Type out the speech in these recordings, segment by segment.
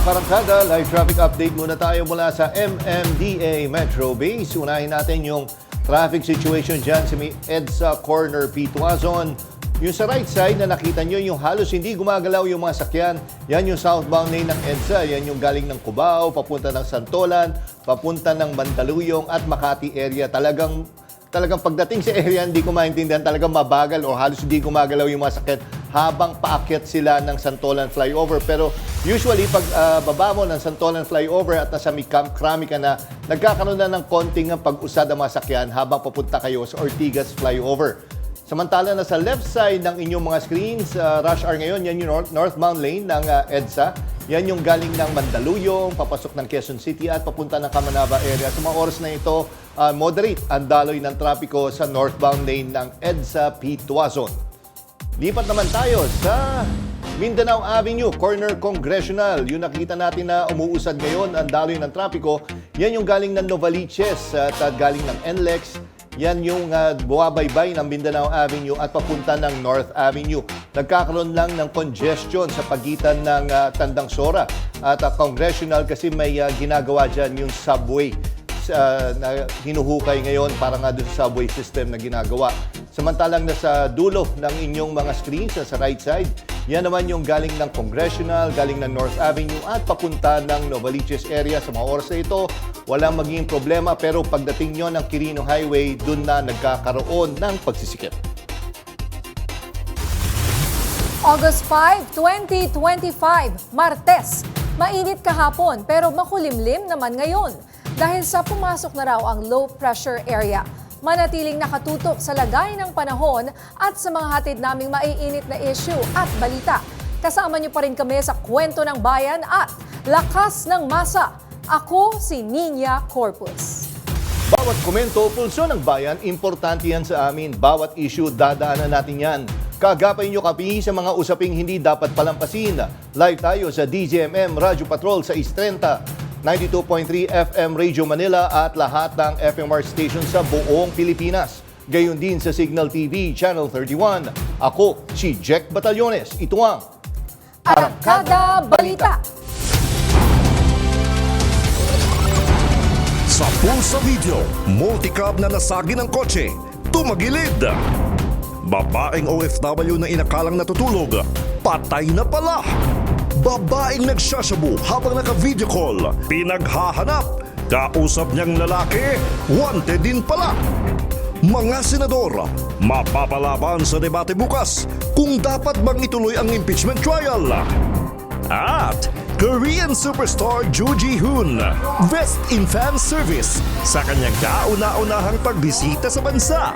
Karangkada, live traffic update muna tayo mula sa MMDA Metro Base. Unahin natin yung traffic situation dyan sa may EDSA Corner, Pituazon. Yung sa right side na nakita nyo, yung halos hindi gumagalaw yung mga sakyan, yan yung southbound lane ng EDSA. Yan yung galing ng Cubao, papunta ng Santolan, papunta ng Mandaluyong at Makati area. Talagang pagdating sa area, hindi ko maintindihan, talagang mabagal o halos hindi gumagalaw yung mga sakyan habang paakyat sila ng Santolan flyover. Pero usually, pag baba mo ng Santolan flyover at nasa Krami ka na, nagkakaroon na ng konting pag-usad ang mga sakyan habang papunta kayo sa Ortigas flyover. Samantala na sa left side ng inyong mga screens, rush hour ngayon, yan yung northbound lane ng EDSA. Yan yung galing ng Mandaluyong, papasok ng Quezon City at papunta ng Camanaba area. Sa mga oras na ito, moderate ang daloy ng trapiko sa northbound lane ng EDSA Pituazon. Lipat naman tayo sa Mindanao Avenue, Corner Congressional. Yung nakita natin na umuusad ngayon ang daloy ng trapiko, yan yung galing ng Novaliches at galing ng NLEX. Yan yung buwabaybay ng Mindanao Avenue at papunta ng North Avenue. Nagkakaroon lang ng congestion sa pagitan ng Tandang Sora at Congressional kasi may ginagawa dyan yung subway na hinuhukay ngayon para nga doon sa subway system na ginagawa. Samantalang nasa dulo ng inyong mga screens sa right side, yan naman yung galing ng Congressional, galing ng North Avenue at papunta ng Novaliches area. Sa mga oras na ito, walang magiging problema pero pagdating nyo ng Quirino Highway, doon na nagkakaroon ng pagsisikip. August 5, 2025, Martes. Mainit kahapon pero makulimlim naman ngayon dahil sa pumasok na raw ang low pressure area. Manatiling nakatutok sa lagay ng panahon at sa mga hatid naming maiinit na issue at balita. Kasama niyo pa rin kami sa Kwento ng Bayan at Lakas ng Masa. Ako si Nina Corpus. Bawat komento, pulso ng bayan, importante yan sa amin. Bawat issue, dadaanan natin yan. Kagapay nyo kapi sa mga usaping hindi dapat palampasin. Live tayo sa DZMM Radio Patrol sa 630. 92.3 FM Radio Manila at lahat ng FMR station sa buong Pilipinas. Gayon din sa Signal TV Channel 31. Ako si Jack Batallones. Ito ang Arangkada Balita. Sa Pulsa Video, multicab na nasagi ng kotse, tumagilid. Babaeng OFW na inakalang natutulog, patay na pala. Babaeng nagsashabu habang naka-video call, pinaghahanap. Kausap niyang lalaki, wanted din pala. Mga senador, mapapalaban sa debate bukas kung dapat bang ituloy ang impeachment trial. At Korean superstar Joo Ji-hoon, best in fan service sa kanyang kauna-unahang pagbisita sa bansa.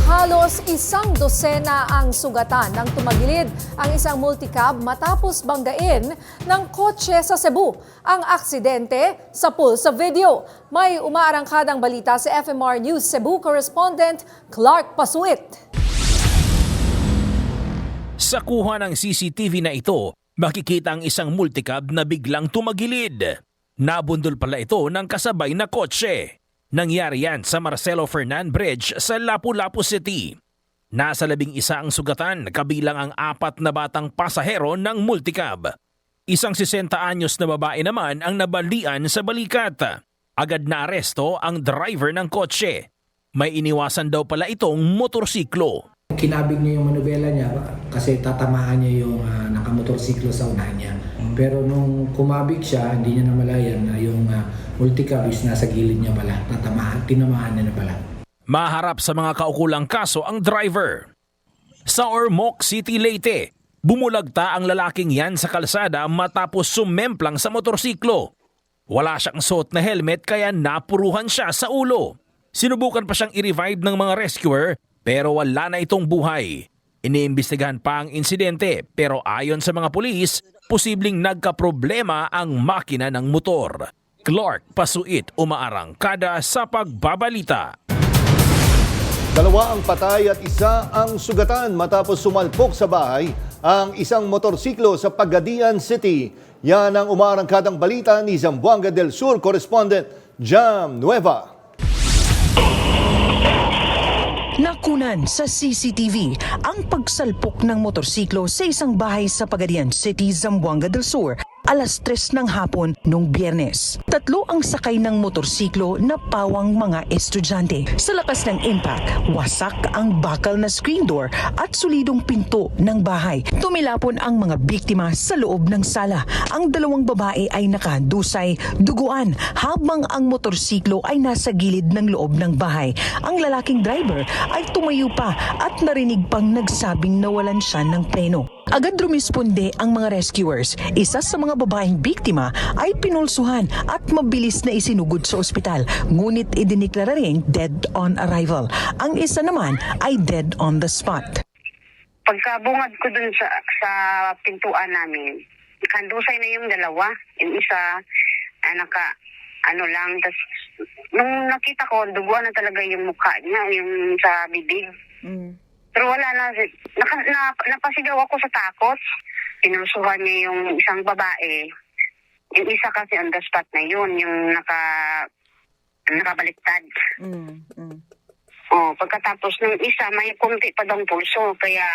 Halos 100 ang sugatan nang tumagilid ang isang multicab matapos banggain ng kotse sa Cebu. Ang aksidente sa Pulsa Video. May umaarangkadang balita sa FMR News Cebu correspondent Clark Pasuit. Sa kuha ng CCTV na ito, makikita ang isang multicab na biglang tumagilid. Nabundol pala ito ng kasabay na kotse. Nangyari yan sa Marcelo Fernan Bridge sa Lapu-Lapu City. Nasa 11 ang sugatan kabilang ang 4 na batang pasahero ng multicab. Isang 60 anyos na babae naman ang nabalian sa balikat. Agad na aresto ang driver ng kotse. May iniwasan daw pala itong motorsiklo. Kinabig niya yung manubela niya kasi tatamaan niya yung nakamotorsiklo sa unahan niya. Pero nung kumabig siya, hindi niya namalayan na yung multicab is nasa gilid niya pala. Tinamaan niya na pala. Maharap sa mga kaukulang kaso ang driver. Sa Ormoc City, Leyte, bumulagta ang lalaking yan sa kalsada matapos sumemplang sa motorsiklo. Wala siyang suot na helmet kaya napuruhan siya sa ulo. Sinubukan pa siyang i-revive ng mga rescuer pero wala na itong buhay. Iniimbestigahan pa ang insidente pero ayon sa mga pulis, posibleng nagkaproblema ang makina ng motor. Clark Pasuit, umaarangkada sa pagbabalita. 2 ang patay at 1 ang sugatan matapos sumalpok sa bahay ang isang motorsiklo sa Pagadian City. Yan ang umaarangkadang balita ni Zamboanga del Sur correspondent Jam Nueva. Nakunan sa CCTV ang pagsalpok ng motorsiklo sa isang bahay sa Pagadian City, Zamboanga del Sur, alas 3 ng hapon nung Biyernes. 3 ang sakay ng motorsiklo na pawang mga estudyante. Sa lakas ng impact, wasak ang bakal na screen door at solidong pinto ng bahay. Tumilapon ang mga biktima sa loob ng sala. Ang 2 babae ay nakadusay, duguan, habang ang motorsiklo ay nasa gilid ng loob ng bahay. Ang lalaking driver ay tumayo pa at narinig pang nagsabing nawalan siya ng preno. Agad rumisponde ang mga rescuers. Isa sa mga babaeng biktima ay pinulsuhan at mabilis na isinugod sa ospital. Ngunit idiniklara ring dead on arrival. Ang isa naman ay dead on the spot. Pagkabungad ko dun sa pintuan namin, kandusay na yung 2. Yung isa, tas nung nakita ko, duguan na talaga yung mukha niya, yung sa bibig. Pero wala na, napasigaw ako sa takot. Pinusuhan niya yung isang babae. Yung isa kasi on the spot na yun, yung nakabaliktad. Pagkatapos ng isa, may kunti pa daw pulso. Kaya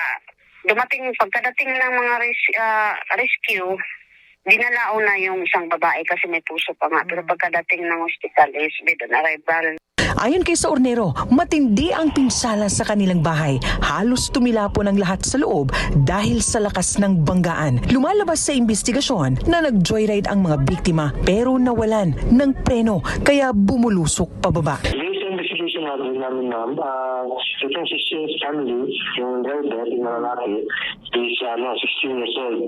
pagkadating ng mga rescue, dinalao na yung isang babae kasi may puso pa nga. Pero pagkadating ng hospital is dead on arrival. Ayon kay Saornero, matindi ang pinsala sa kanilang bahay. Halos tumilapon ang lahat sa loob dahil sa lakas ng banggaan. Lumalabas sa investigasyon na nag-joyride ang mga biktima pero nawalan ng preno kaya bumulusok pababa. Investigation namin, ma'am, itong si family, yung driver, yung lalaki, is 16 years old.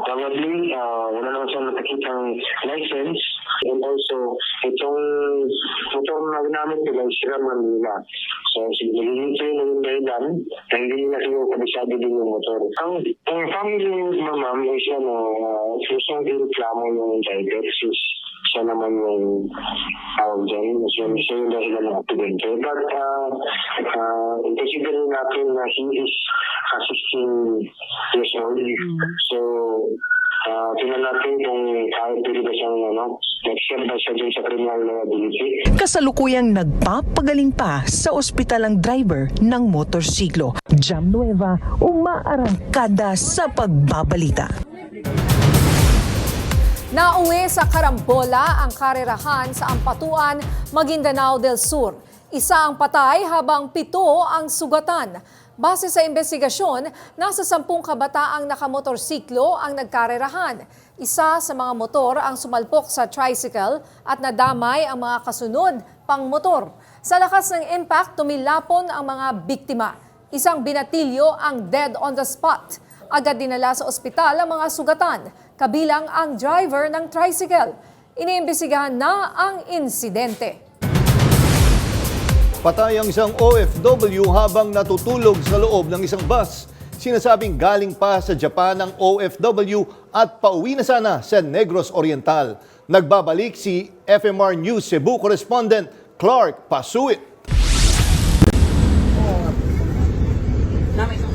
Probably, wala naman siya nakikitang license. And also, itong motor na ginamit nila is Ram Manila. So, nagiging na yung dahilan na hindi nila kayo kabisado din yung motor. Ang family, ma'am, is susong reklamo yung driver. Siya naman yung tawag dyan. Siya yung dahilan ng aksidente. But, considering natin na he is 16 years old. So, tingnan natin kung pwede ba siyang nag-share ba siya dun sa criminal liability. Kasalukuyang nagpapagaling pa sa ospital ang driver ng motorsiklo. Jam Nueva, umaarangkada sa pagbabalita. Nauwi sa karambola ang karerahan sa Ampatuan, Maguindanao del Sur. Isa ang patay habang 7 ang sugatan. Base sa investigasyon, nasa 10 kabataang nakamotorsiklo ang nagkarerahan. Isa sa mga motor ang sumalpok sa tricycle at nadamay ang mga kasunod pang motor. Sa lakas ng impact, tumilapon ang mga biktima. Isang binatilyo ang dead on the spot. Agad dinala sa ospital ang mga sugatan, kabilang ang driver ng tricycle. Iniimbestigahan na ang insidente. Patay ang isang OFW habang natutulog sa loob ng isang bus. Sinasabing galing pa sa Japan ang OFW at pauwi na sana sa Negros Oriental. Nagbabalik si FMR News Cebu correspondent Clark Pasuit.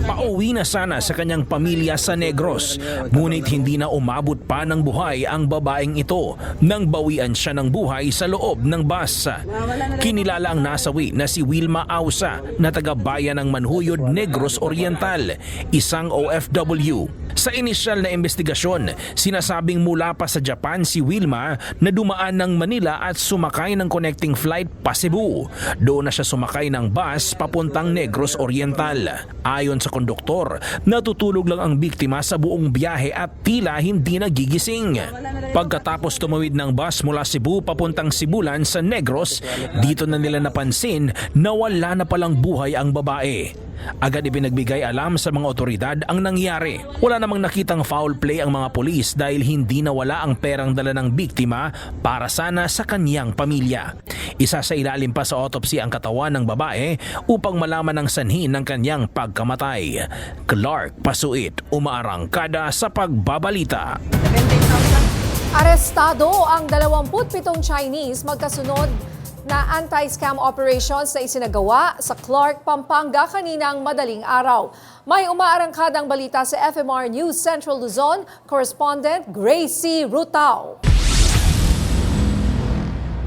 Pauwi na sana sa kanyang pamilya sa Negros, ngunit hindi na umabot pa ng buhay ang babaeng ito nang bawian siya ng buhay sa loob ng bus. Kinilala ang nasawi na si Wilma Ausa na taga-bayan ng Manhuyod, Negros Oriental, isang OFW. Sa inisyal na investigasyon, sinasabing mula pa sa Japan si Wilma na dumaan ng Manila at sumakay ng connecting flight pa Cebu. Doon na siya sumakay ng bus papuntang Negros Oriental. Ayon sa konduktor, natutulog lang ang biktima sa buong biyahe at tila hindi nagigising. Pagkatapos tumawid ng bus mula Cebu papuntang Sibulan sa Negros, dito na nila napansin na wala na palang buhay ang babae. Agad ipinagbigay alam sa mga otoridad ang nangyari. Wala namang nakitang foul play ang mga pulis dahil hindi nawala ang perang dala ng biktima para sana sa kanyang pamilya. Isa sa ilalim pa sa autopsy ang katawan ng babae upang malaman ang sanhin ng kanyang pagkamatay. Clark Pasuit, umaarangkada sa pagbabalita. Arestado ang 27 Chinese magkasunod na anti-scam operations na isinagawa sa Clark, Pampanga kaninang madaling araw. May umaarangkadang balita sa FMR News Central Luzon, correspondent Gracie Rutao.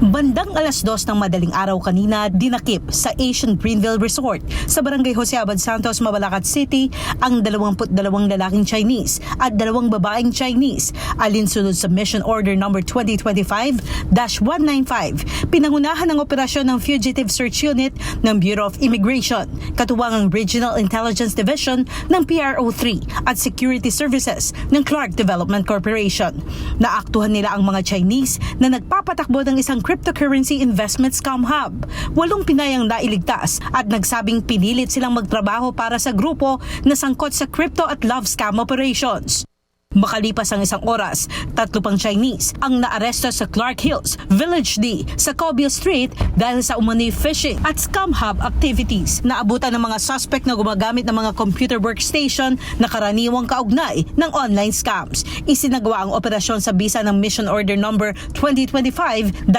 Bandang alas 2 ng madaling araw kanina, dinakip sa Asian Greenville Resort sa Barangay Jose Abad Santos, Mabalacat City ang 22 lalaking Chinese at 2 babaeng Chinese alinsunod sa Mission Order No. 2025-195. Pinangunahan ng operasyon ng Fugitive Search Unit ng Bureau of Immigration, katuwang ang Regional Intelligence Division ng PRO3 at Security Services ng Clark Development Corporation. Naaktuhan nila ang mga Chinese na nagpapatakbo ng isang cryptocurrency investment scam hub. 8 Pinayang nailigtas at nagsabing pinilit silang magtrabaho para sa grupo na sangkot sa crypto at love scam operations. Makalipas ang 1 oras, 3 pang Chinese ang naaresto sa Clark Hills, Village D sa Cobia Street dahil sa umano'y phishing at scam hub activities. Naabutan ng mga suspect na gumagamit ng mga computer workstation na karaniwang kaugnay ng online scams. Isinagawa ang operasyon sa bisa ng Mission Order No. 2025-219.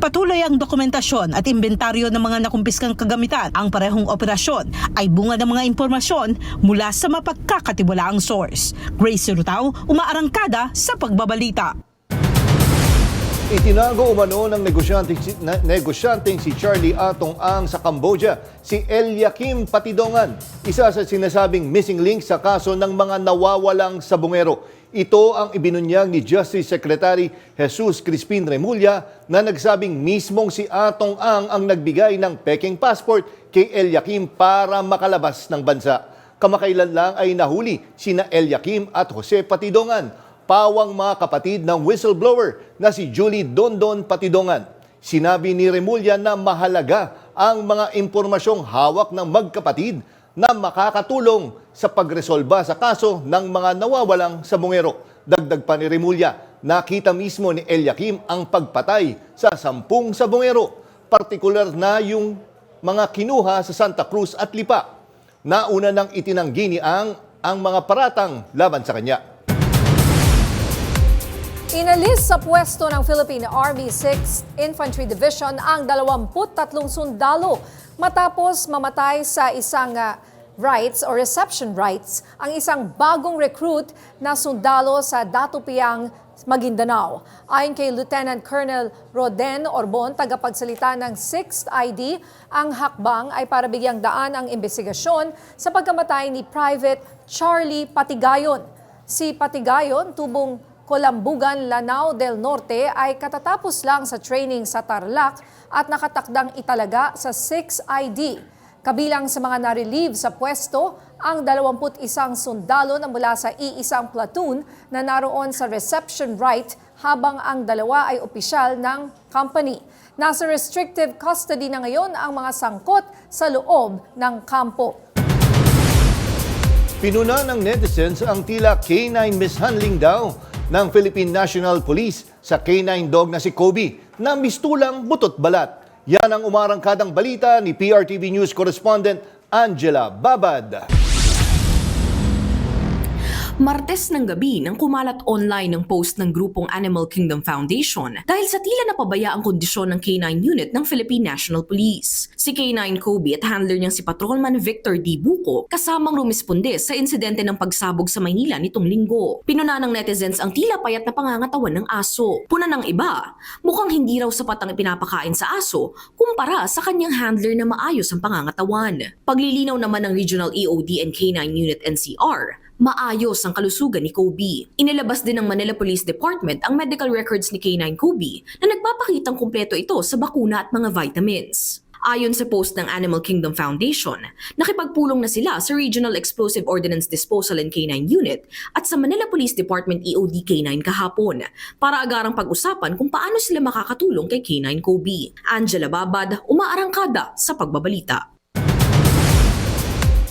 Patuloy ang dokumentasyon at inventaryo ng mga nakumpiskang kagamitan. Ang parehong operasyon ay bunga ng mga impormasyon mula sa mapagkakatiwalaang source. Grace Rutao, umaarangkada sa pagbabalita. Itinago umano ng negosyanteng si Charlie Atong Ang sa Cambodia, si Eliakim Patidongan, isa sa sinasabing missing link sa kaso ng mga nawawalang sabongero. Ito ang ibinunyag ni Justice Secretary Jesus Crispin Remulla na nagsabing mismong si Atong Ang ang nagbigay ng peking passport kay Eliakim para makalabas ng bansa. Kamakailan lang ay nahuli sina Eliakim at Jose Patidongan, pawang mga kapatid ng whistleblower na si Julie Dondon Patidongan. Sinabi ni Remulla na mahalaga ang mga impormasyong hawak ng magkapatid na makakatulong sa pagresolba sa kaso ng mga nawawalang sabongero. Dagdag pa ni Remulla, nakita mismo ni Eliakim ang pagpatay sa 10 sabongero, partikular na yung mga kinuha sa Santa Cruz at Lipa. Nauna nang itinanggi ni ang mga paratang laban sa kanya. Inalis sa pwesto ng Philippine Army 6th Infantry Division ang 23 sundalo matapos mamatay sa isang rights o reception rights ang isang bagong recruit na sundalo sa Datupiang, Maguindanao. Ayon kay Lieutenant Colonel Roden Orbon, tagapagsalita ng 6th ID, ang hakbang ay para bigyang daan ang investigasyon sa pagkamatay ni Private Charlie Patigayon. Si Patigayon, tubong Colambugan, Lanao del Norte, ay katatapos lang sa training sa Tarlac at nakatakdang italaga sa 6th ID. Kabilang sa mga na-relieve sa pwesto ang 21 sundalo na mula sa iisang platoon na naroon sa reception right habang ang 2 ay opisyal ng company. Nasa restrictive custody na ngayon ang mga sangkot sa loob ng kampo. Pinuna ng netizens ang tila K9 mishandling daw ng Philippine National Police sa K9 dog na si Kobe na mistulang butot balat. Yan ang umarangkadang balita ni PRTV News correspondent Angela Babad. Martes ng gabi nang kumalat online ng post ng grupong Animal Kingdom Foundation dahil sa tila napabaya ang kondisyon ng K9 unit ng Philippine National Police. Si K9 Kobe at handler niyang si Patrolman Victor D. Buco kasamang rumisponde sa insidente ng pagsabog sa Maynila nitong linggo. Pinuna ng netizens ang tila payat na pangangatawan ng aso. Puna ng iba, mukhang hindi raw sapat ang ipinapakain sa aso kumpara sa kanyang handler na maayos ang pangangatawan. Paglilinaw naman ng Regional EOD and K9 Unit NCR, maayos ang kalusugan ni Kobe. Inilabas din ng Manila Police Department ang medical records ni K9 Kobe na nagpapakitang kumpleto ito sa bakuna at mga vitamins. Ayon sa post ng Animal Kingdom Foundation, nakipagpulong na sila sa Regional Explosive Ordnance Disposal and K9 Unit at sa Manila Police Department EOD K9 kahapon para agarang pag-usapan kung paano sila makakatulong kay K9 Kobe. Angela Babad, umaarangkada sa pagbabalita.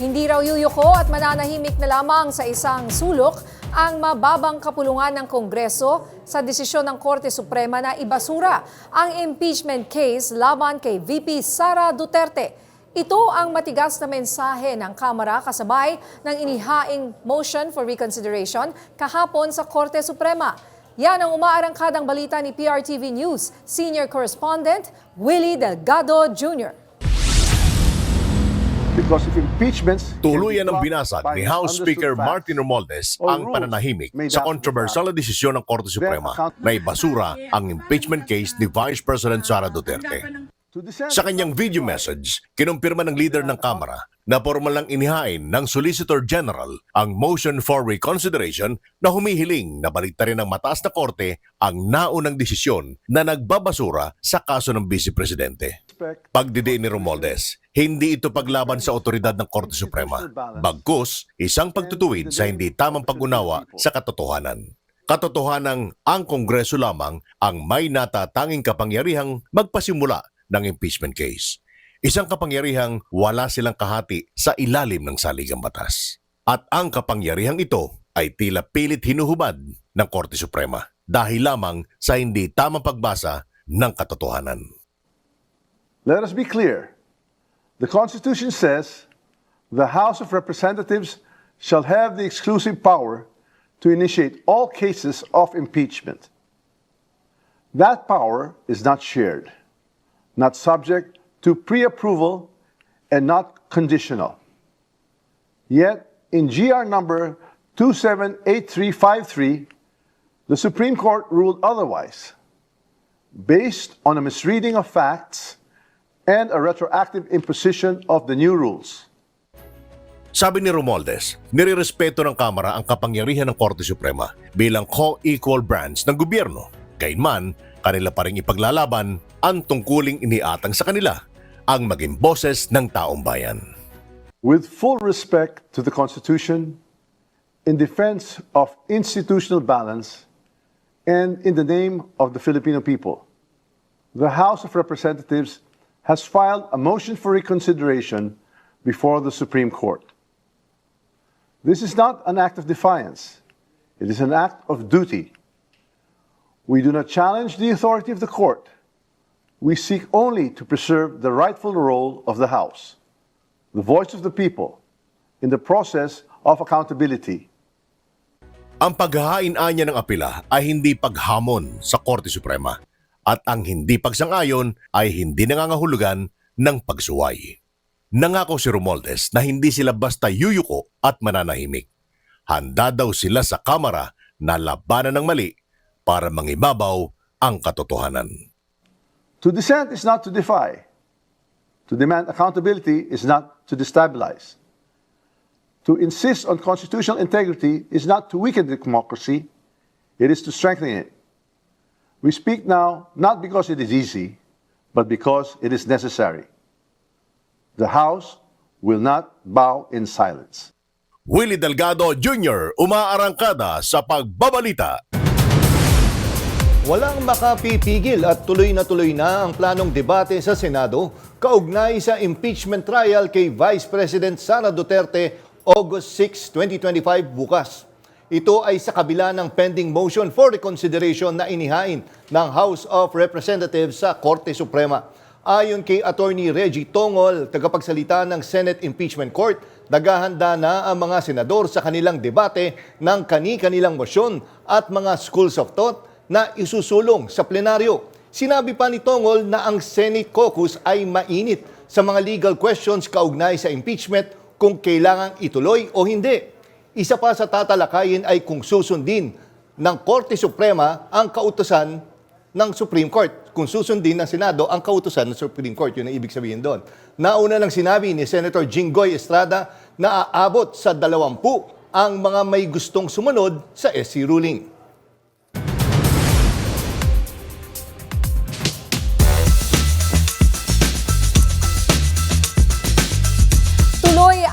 Hindi raw yuyuko at mananahimik na lamang sa isang sulok ang mababang kapulungan ng Kongreso sa desisyon ng Korte Suprema na ibasura ang impeachment case laban kay VP Sara Duterte. Ito ang matigas na mensahe ng Kamara kasabay ng inihaing motion for reconsideration kahapon sa Korte Suprema. Yan ang umaarangkadang balita ni PRTV News Senior Correspondent Willie Delgado Jr. Because if impeachments Tuluyan ng binasag ni House Speaker Martin Romualdez ang pananahimik sa kontrobersyal na desisyon ng Korte Suprema na ibasura ang impeachment case ni Vice President Sara Duterte. Sa kanyang video message, kinumpirma ng leader ng Kamara na formal lang inihain ng Solicitor General ang motion for reconsideration na humihiling na baliktarin ng mataas na korte ang naunang desisyon na nagbabasura sa kaso ng Vice Presidente. Pagdidiin ni Romualdez, hindi ito paglaban sa otoridad ng Korte Suprema, bagkus isang pagtutuwid sa hindi tamang pag-unawa sa katotohanan. Katotohanang ang Kongreso lamang ang may natatanging kapangyarihang magpasimula ng impeachment case. Isang kapangyarihang wala silang kahati sa ilalim ng saligang batas. At ang kapangyarihang ito ay tila pilit hinuhubad ng Korte Suprema dahil lamang sa hindi tamang pagbasa ng katotohanan. Let us be clear. The Constitution says the House of Representatives shall have the exclusive power to initiate all cases of impeachment. That power is not shared, not subject to pre-approval, and not conditional. Yet, in GR number 278353, the Supreme Court ruled otherwise, based on a misreading of facts and a retroactive imposition of the new rules. Sabi ni Romualdez, nirerespeto ng Kamara ang kapangyarihan ng Korte Suprema bilang co-equal branch ng gobyerno. Gayunman, kanila pa rin ipaglalaban ang tungkuling iniatang sa kanila, ang maging boses ng taong bayan. With full respect to the Constitution, in defense of institutional balance, and in the name of the Filipino people, the House of Representatives has filed a motion for reconsideration before the Supreme Court. This is not an act of defiance. It is an act of duty. We do not challenge the authority of the court. We seek only to preserve the rightful role of the House, the voice of the people, in the process of accountability. Ang paghahain-anya ng apela ay hindi paghamon sa Korte Suprema at ang hindi pagsang-ayon ay hindi nangangahulugan ng pagsuway. Nangako si Romualdez na hindi sila basta yuyuko at mananahimik. Handa daw sila sa Kamara na labanan ng mali para mangibabaw ang katotohanan. To dissent is not to defy. To demand accountability is not to destabilize. To insist on constitutional integrity is not to weaken the democracy, it is to strengthen it. We speak now not because it is easy, but because it is necessary. The House will not bow in silence. Willie Delgado Jr. umaarangkada sa pagbabalita. Walang makapipigil at tuloy na ang planong debate sa Senado kaugnay sa impeachment trial kay Vice President Sara Duterte August 6, 2025 bukas. Ito ay sa kabila ng pending motion for reconsideration na inihain ng House of Representatives sa Korte Suprema. Ayon kay Attorney Reggie Tongol, tagapagsalita ng Senate Impeachment Court, naghahanda na ang mga senador sa kanilang debate ng kani-kanilang motion at mga schools of thought na isusulong sa plenaryo. Sinabi pa ni Tongol na ang Senate caucus ay mainit sa mga legal questions kaugnay sa impeachment kung kailangang ituloy o hindi. Isa pa sa tatalakayin ay kung susundin ng Korte Suprema ang kautusan ng Supreme Court. Kung susundin ng Senado ang kautusan ng Supreme Court, yun ang ibig sabihin doon. Nauna lang sinabi ni Senator Jinggoy Estrada na aabot sa 20 ang mga may gustong sumunod sa SC ruling.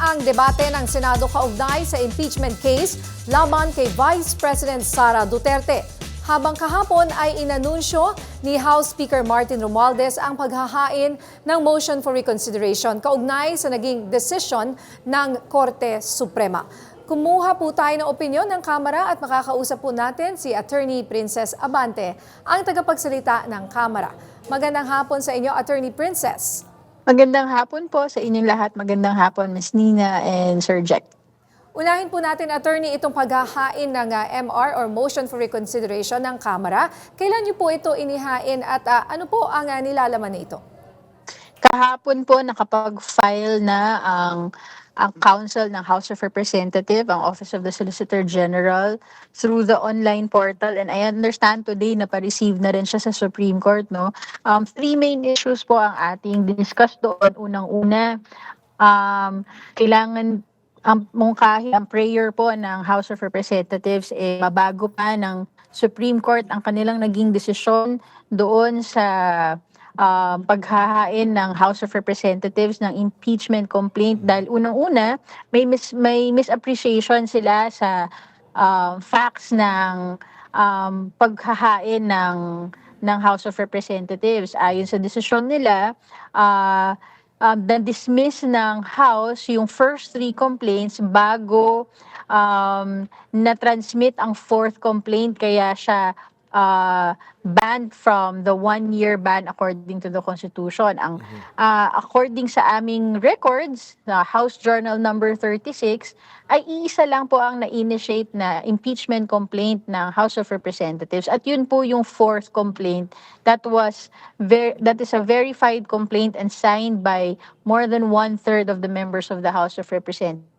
Ang debate ng Senado kaugnay sa impeachment case laban kay Vice President Sara Duterte. Habang kahapon ay inanunsyo ni House Speaker Martin Romualdez ang paghahain ng motion for reconsideration kaugnay sa naging desisyon ng Korte Suprema. Kumuha po tayo ng opinyon ng Kamara at makakausap po natin si Attorney Princess Abante, ang tagapagsalita ng Kamara. Magandang hapon sa inyo, Attorney Princess. Magandang hapon po sa inyong lahat. Magandang hapon, Ms. Nina and Sir Jack. Unahin po natin, Attorney, itong paghahain ng MR or Motion for Reconsideration ng Kamara. Kailan niyo po ito inihain at ano po ang nilalaman nito? Kahapon po nakapag-file na ang counsel ng House of Representatives, ang Office of the Solicitor General, through the online portal. And I understand today na pa-receive na rin siya sa Supreme Court, no? Three main issues po ang ating discuss doon. Unang-una, kailangan mungkahi ang prayer po ng House of Representatives, mabago pa ng Supreme Court ang kanilang naging desisyon doon sa paghahain ng House of Representatives ng impeachment complaint, dahil unang-una may misappreciation sila sa facts ng paghahain ng House of Representatives. Ayon sa desisyon nila, na-dismiss ng House yung first three complaints bago na-transmit ang fourth complaint, kaya siya banned from the 1-year ban according to the Constitution. According sa aming records, House Journal number 36, ay iisa lang po ang na-initiate na impeachment complaint ng House of Representatives, at yun po yung fourth complaint that is a verified complaint and signed by more than 1/3 of the members of the House of Representatives.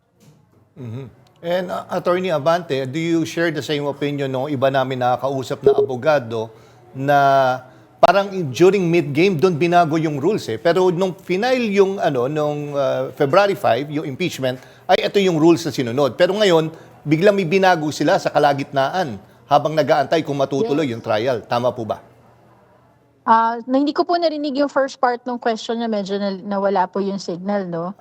And Attorney Abante, do you share the same opinion ng iba namin nakakausap na abogado na parang during mid-game doon binago yung rules Pero nung final yung nung February 5, yung impeachment, ay ito yung rules na sinunod. Pero ngayon, biglang may binago sila sa kalagitnaan habang nag-aantay kung matutuloy yung trial. Tama po ba? Hindi ko po narinig yung first part ng question niya, medyo nawala po yung signal, no?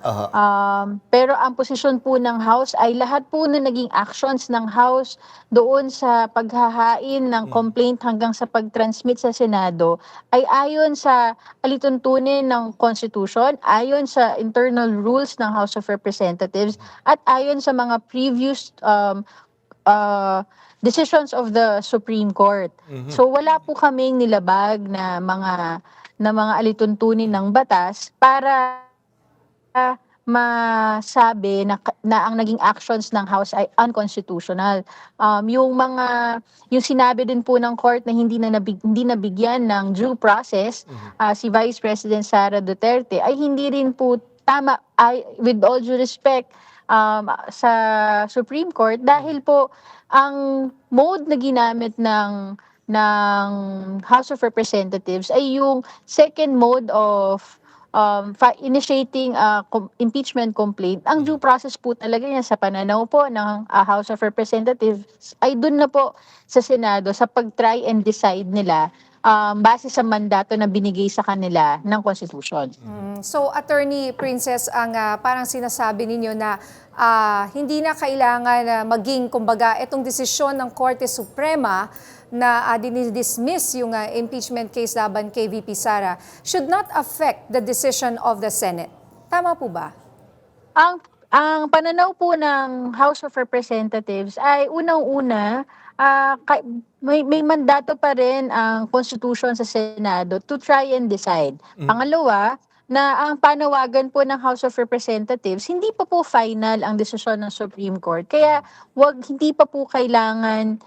Pero ang posisyon po ng House ay lahat po na naging actions ng House doon sa paghahain ng complaint hanggang sa pag-transmit sa Senado ay ayon sa alituntunin ng Constitution, ayon sa internal rules ng House of Representatives, at ayon sa mga previous decisions of the Supreme Court. So wala po kaming nilabag na mga alituntunin ng batas para masabi na ang naging actions ng House ay unconstitutional. Yung sinabi din po ng court na hindi nabigyan ng due process si Vice President Sara Duterte ay hindi rin po tama, with all due respect sa Supreme Court, dahil po ang mode na ginamit ng House of Representatives ay yung second mode of initiating impeachment complaint. Ang due process po talaga yan sa pananaw po ng House of Representatives ay dun na po sa Senado sa pag-try and decide nila base sa mandato na binigay sa kanila ng Constitution. So, Attorney Princess, ang parang sinasabi ninyo na hindi na kailangan maging, kumbaga, itong desisyon ng Korte Suprema na dinidismiss yung impeachment case laban kay VP Sara should not affect the decision of the Senate. Tama po ba? Ang pananaw po ng House of Representatives ay unang-una, may mandato pa rin ang Constitution sa Senado to try and decide. Pangalawa, na ang panawagan po ng House of Representatives, hindi pa po final ang desisyon ng Supreme Court. Kaya hindi pa po kailangan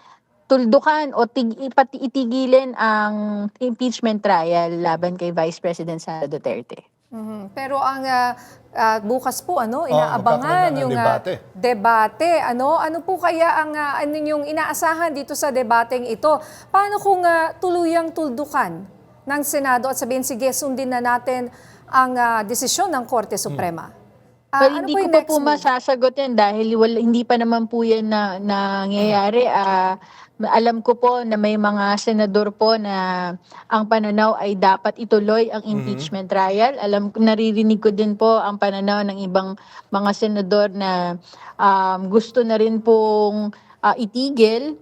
tuldukan o itigilin ang impeachment trial laban kay Vice President Sara Duterte. Pero ang bukas po inaabangan yung debate. Ano po kaya ang yung inaasahan dito sa debateng ito? Paano kung tuluyang tuldukan ng Senado at sabihin, sige, sundin na natin ang desisyon ng Korte Suprema? Well, hindi ko pa po masasagot yan dahil hindi pa naman po yan na nangyayari. Alam ko po na may mga senador po na ang pananaw ay dapat ituloy ang impeachment trial. Naririnig ko din po ang pananaw ng ibang mga senador na gusto na rin pong itigil.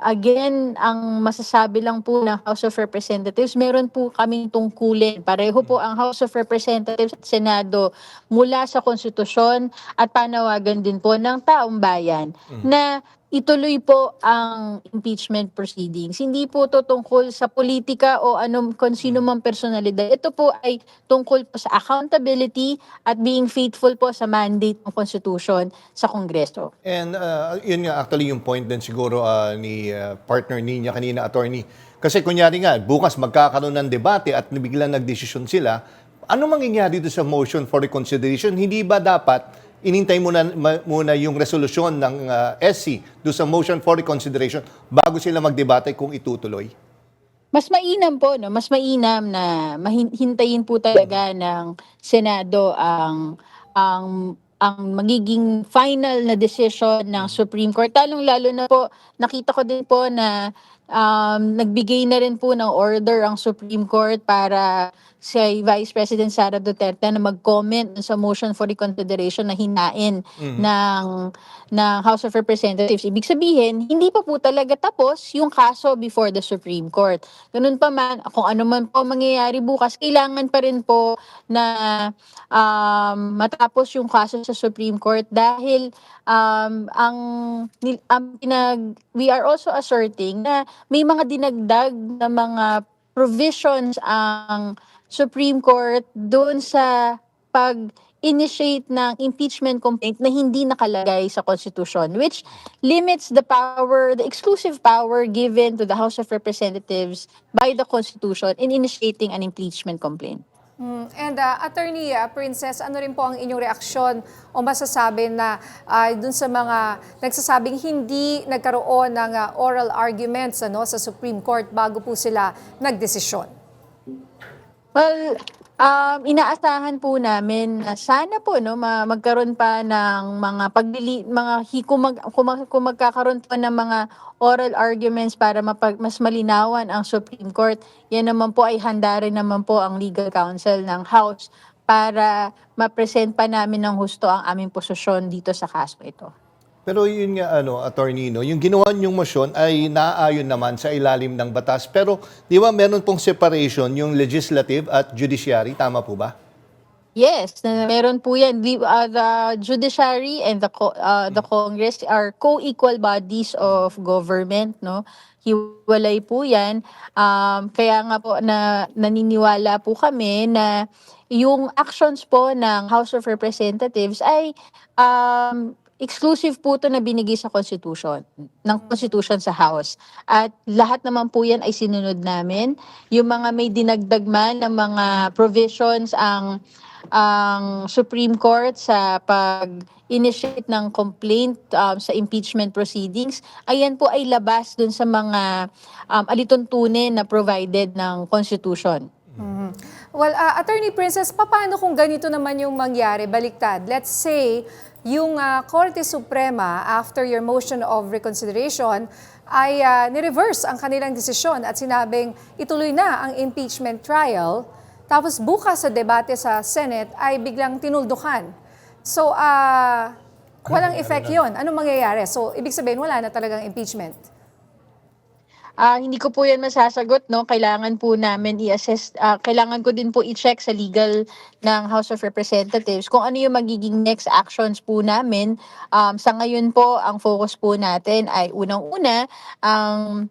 Again, ang masasabi lang po ng House of Representatives, meron po kaming tungkulin. Pareho po ang House of Representatives at Senado mula sa konstitusyon at panawagan din po ng taong bayan na ituloy po ang impeachment proceedings. Hindi po ito tungkol sa politika o kung sino mang personalidad. Ito po ay tungkol po sa accountability at being faithful po sa mandate ng Constitution sa Kongreso. And yun nga actually yung point din siguro ni partner niya kanina, attorney. Kasi kunyari nga, bukas magkakaroon ng debate at biglang nagdesisyon sila, Ano mangyayari dito sa motion for reconsideration? Hindi ba dapat inintay muna yung resolusyon ng SC do sa motion for reconsideration bago sila magdebate kung itutuloy? Mas mainam po, no? Mas mainam na hintayin po talaga ng Senado ang magiging final na decision ng Supreme Court. Lalo na po, nakita ko din po na nagbigay na rin po ng order ang Supreme Court para si Vice President Sara Duterte na mag-comment sa motion for reconsideration na hinain ng House of Representatives. Ibig sabihin, hindi pa po talaga tapos yung kaso before the Supreme Court. Ganun pa man, kung ano man po mangyayari bukas, kailangan pa rin po na matapos yung kaso sa Supreme Court dahil we are also asserting na may mga dinagdag na mga provisions ang Supreme Court doon sa pag-initiate ng impeachment complaint na hindi nakalagay sa Constitution, which limits the exclusive power given to the House of Representatives by the Constitution in initiating an impeachment complaint. And Attorney Princess, ano rin po ang inyong reaksyon o masasabi na dun sa mga nagsasabing hindi nagkaroon ng oral arguments sa Supreme Court bago po sila nagdesisyon? Well, inaasahan po namin na sana po magkaroon pa ng kung magkakaroon pa ng mga oral arguments para mas malinawan ang Supreme Court. Yan naman po ay handa rin naman po ang legal counsel ng House para ma-present pa namin ng husto ang aming posisyon dito sa kaso ito. Pero yun nga, Attorney, yung ginawa niyong motion ay naaayon naman sa ilalim ng batas. Pero di ba meron pong separation yung legislative at judiciary? Tama po ba? Yes, meron po yan. The judiciary and the Congress are co-equal bodies of government, no? Hiwalay po yan. Kaya nga po naniniwala po kami na yung actions po ng House of Representatives ay exclusive po ito na binigay sa Constitution, ng Constitution sa House. At lahat naman po yan ay sinunod namin. Yung mga may dinagdag man ng mga provisions ang Supreme Court sa pag-initiate ng complaint sa impeachment proceedings, ayan po ay labas dun sa mga alituntunin na provided ng Constitution. Well, Attorney Princess, paano kung ganito naman yung mangyari, baliktad? Let's say, yung Korte Suprema, after your motion of reconsideration, ay ni-reverse ang kanilang desisyon at sinabing ituloy na ang impeachment trial, tapos bukas sa debate sa Senate ay biglang tinuldukan. So, walang effect yun. Anong mangyayari? So, ibig sabihin, wala na talagang impeachment. Hindi ko po yan masasagot, no? Kailangan po namin i-assess, kailangan ko din po i-check sa legal ng House of Representatives kung ano yung magiging next actions po namin. Sa ngayon po, ang focus po natin ay unang-una, ang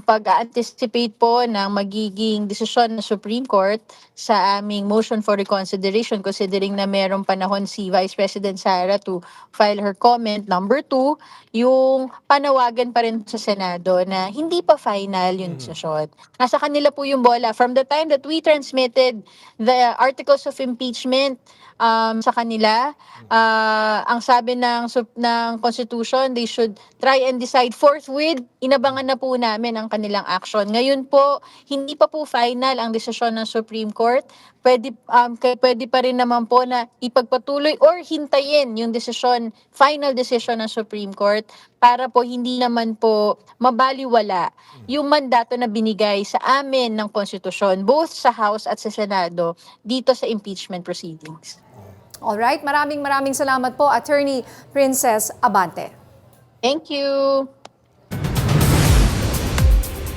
pag-anticipate po ng magiging desisyon ng Supreme Court sa aming motion for reconsideration, considering na merong panahon si Vice President Sara to file her comment. Number 2, yung panawagan pa rin sa Senado na hindi pa final yung desisyon. Nasa kanila po yung bola. From the time that we transmitted the articles of impeachment sa kanila, ang sabi ng Constitution, they should try and decide forthwith. Inabangan na po namin ang kanilang action. Ngayon po, hindi pa po final ang desisyon ng Supreme Court. Pwede pa rin naman po na ipagpatuloy or hintayin yung final decision ng Supreme Court para po hindi naman po mabaliwala yung mandato na binigay sa amin ng Konstitusyon, both sa House at sa Senado, dito sa impeachment proceedings. Alright, maraming salamat po, Attorney Princess Abante. Thank you.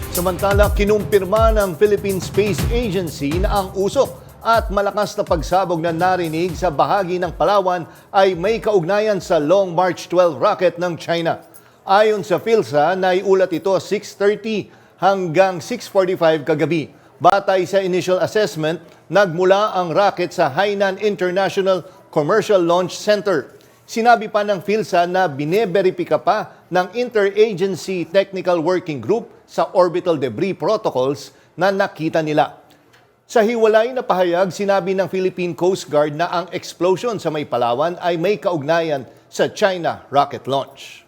Samantala, kinumpirma ng Philippine Space Agency na ang usok at malakas na pagsabog na narinig sa bahagi ng Palawan ay may kaugnayan sa Long March 12 rocket ng China. Ayon sa PhilSA, naiulat ito 6:30 hanggang 6:45 kagabi. Batay sa initial assessment, nagmula ang rocket sa Hainan International Commercial Launch Center. Sinabi pa ng PhilSA na bineberipika pa ng Interagency Technical Working Group sa orbital debris protocols na nakita nila. Sa hiwalay na pahayag, sinabi ng Philippine Coast Guard na ang explosion sa may Palawan ay may kaugnayan sa China rocket launch.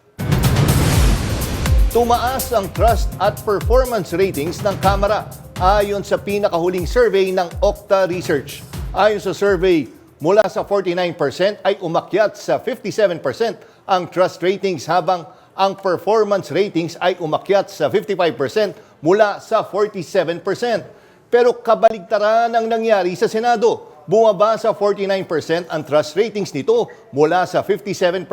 Tumaas ang trust at performance ratings ng Kamara ayon sa pinakahuling survey ng Okta Research. Ayon sa survey, mula sa 49% ay umakyat sa 57% ang trust ratings habang ang performance ratings ay umakyat sa 55% mula sa 47%. Pero kabaligtaran ang nangyari sa Senado. Bumaba sa 49% ang trust ratings nito mula sa 57%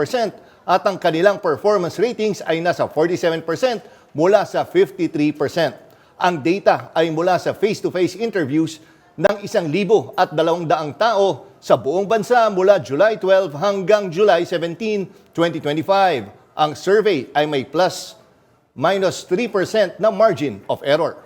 at ang kanilang performance ratings ay nasa 47% mula sa 53%. Ang data ay mula sa face-to-face interviews ng 1,200 tao sa buong bansa mula July 12 hanggang July 17, 2025. Ang survey ay may ±3% na margin of error.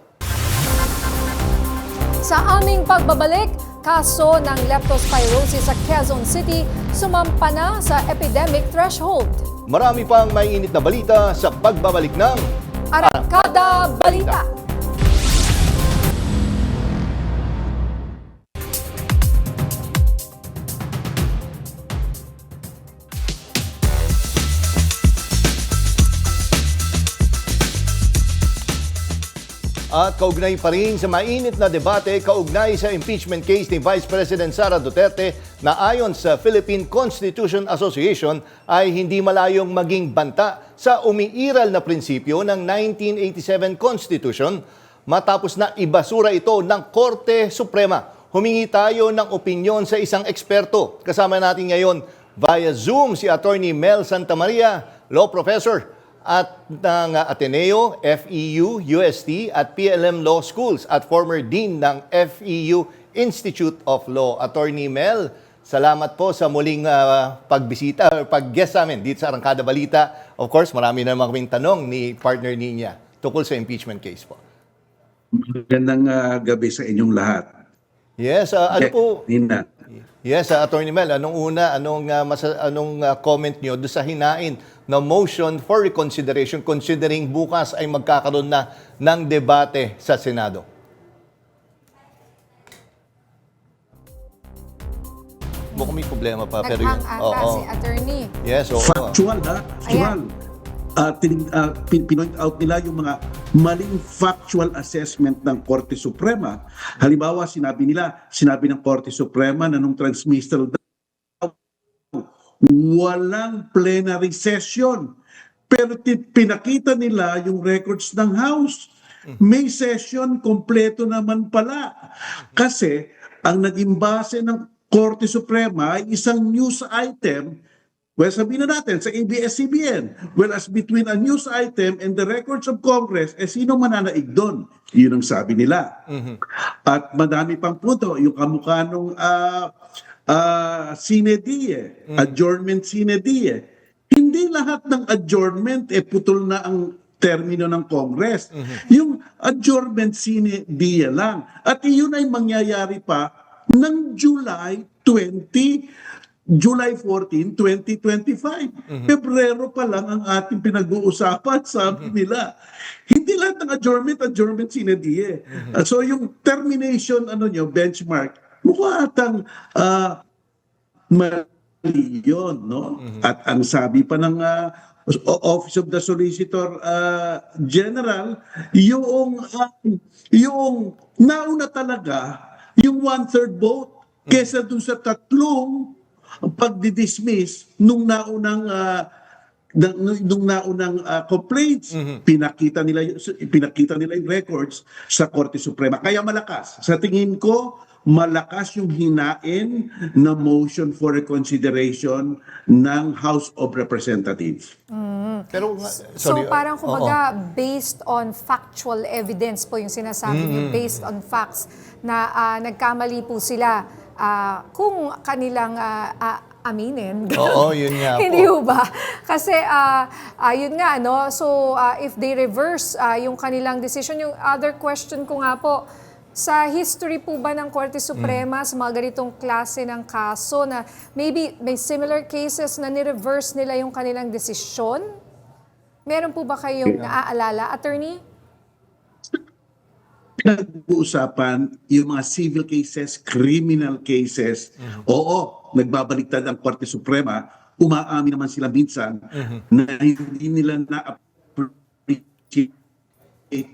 Sa aming pagbabalik, kaso ng leptospirosis sa Quezon City sumampa na sa epidemic threshold. Marami pang mainit na balita sa pagbabalik ng Arangkada Balita. At kaugnay pa rin sa mainit na debate kaugnay sa impeachment case ni Vice President Sara Duterte na ayon sa Philippine Constitution Association ay hindi malayong maging banta sa umiiral na prinsipyo ng 1987 Constitution matapos na ibasura ito ng Korte Suprema. Humingi tayo ng opinyon sa isang eksperto. Kasama natin ngayon via Zoom si Attorney Mel Santamaria, Law Professor at ng Ateneo, FEU, UST at PLM Law Schools at former Dean ng FEU Institute of Law. Attorney Mel, salamat po sa muling pagbisita or pag-guest sa amin dito sa Arangkada Balita. Of course, marami na naman kaming tanong ni partner niya tungkol sa impeachment case po. Magandang gabi sa inyong lahat. Yes, ano po? Nina. Yes, Attorney Mel, anong comment niyo doon sa hinain na motion for reconsideration considering bukas ay magkakaroon na ng debate sa Senado? Mukhang may problema pa. Pero yun. Nag-hang si Attorney. Yes, oo. Factual, ha? Factual. Pinoint out nila yung mga maling factual assessment ng Korte Suprema. Halimbawa, sinabi ng Korte Suprema na nung transmittal walang plenary session. Pero pinakita nila yung records ng House. May session kompleto naman pala. Kasi ang naging base ng Korte Suprema ay isang news item. Well, sabihin na natin sa ABS-CBN. Well, as between a news item and the records of Congress, sino mananaig doon? Yun ang sabi nila. At madami pang punto, yung kamukha nung sine die, adjournment sine die. Hindi lahat ng adjournment putol na ang termino ng Congress. Yung adjournment sine die lang. At iyon ay mangyayari pa ng July 14, 2025. Pebrero pa lang ang ating pinag-uusapan, sabi nila. Hindi lahat ng adjournment sine die. So yung termination, benchmark, mukha atang mali yun, no? At ang sabi pa ng Office of the Solicitor General, yung nauna talaga, yung 1/3 vote, kesa dun sa tatlong pagdidismiss nung naunang complaints. Pinakita nila yung records sa Korte Suprema. Kaya malakas. Sa tingin ko, malakas yung hinain na motion for reconsideration ng House of Representatives. Pero, So parang kumbaga based on factual evidence po yung sinasabi niyo, based on facts na nagkamali po sila kung kanilang aminin. Oo, yun nga po. Hindi ba? Kasi yun nga, no? So if they reverse yung kanilang decision, yung other question ko nga po, sa history po ba ng Korte Suprema sa mga ganitong klase ng kaso na maybe may similar cases na ni-reverse nila yung kanilang desisyon? Meron po ba kayong naaalala, Attorney? pinag-uusapan yung mga civil cases, criminal cases. Oo, nagbabaliktad ang Korte Suprema, umaamin naman sila minsan na hindi nila na-appreciate